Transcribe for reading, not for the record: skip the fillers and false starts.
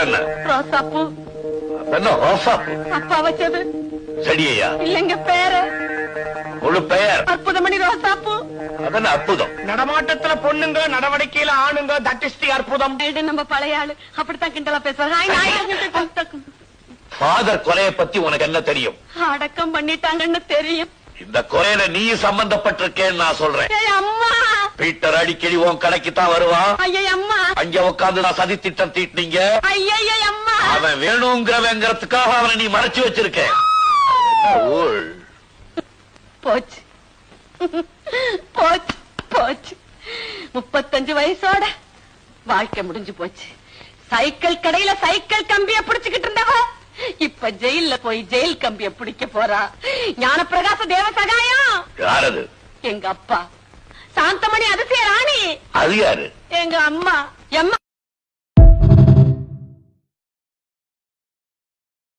பேர் என்ன? ரோசாப்பூ. என்ன ரோசாப்பூ? அப்பா வச்சது. செடியா? இல்லைங்க, பேரு. முழு பெயர்? அற்புதமணி ரோசாப்பூ. அதன அற்புதம். நடமாட்டத்துல பொண்ணுங்க, நடவடிக்கையில ஆணுங்க, தட் இஸ் தி அற்புதம். நம்ம பழைய ஆளு அப்படித்தான் கிண்டலா பேசுவாங்க. ஃபாதர் கொலையை பத்தி உனக்கு என்ன தெரியும்? அடக்கம் பண்ணிட்டாங்கன்னு தெரியும். இந்த கொலையில நீ சம்பந்தப்பட்டிருக்கேன்னு நான் சொல்றேன். அம்மா, பீட்டர் அடிக்கடி உன் கடைக்கு தான் வருவான். அம்மா, அங்க உட்காந்து நான் சதி திட்டம் தீட்டினீங்க. அம்மா, அவன் வேணுங்கிறவங்கிறதுக்காக அவனை நீ மறைச்சு வச்சிருக்க. போச்சு போச்சு போச்சு. 35 வயசோட வாழ்க்கை முடிஞ்சு போச்சு. சைக்கிள் கடையில சைக்கிள் கம்பிய பிடிச்சுக்கிட்டு இருந்தவ இப்ப ஜெயில போய் ஜெயில் கம்பிய பிடிக்க போறா. ஞானப்பிரகாச தேவ சகாயம். யாரது? எங்க அப்பா. சாந்தமணி அதிசய ராணி. அது யாரு? எங்க அம்மா.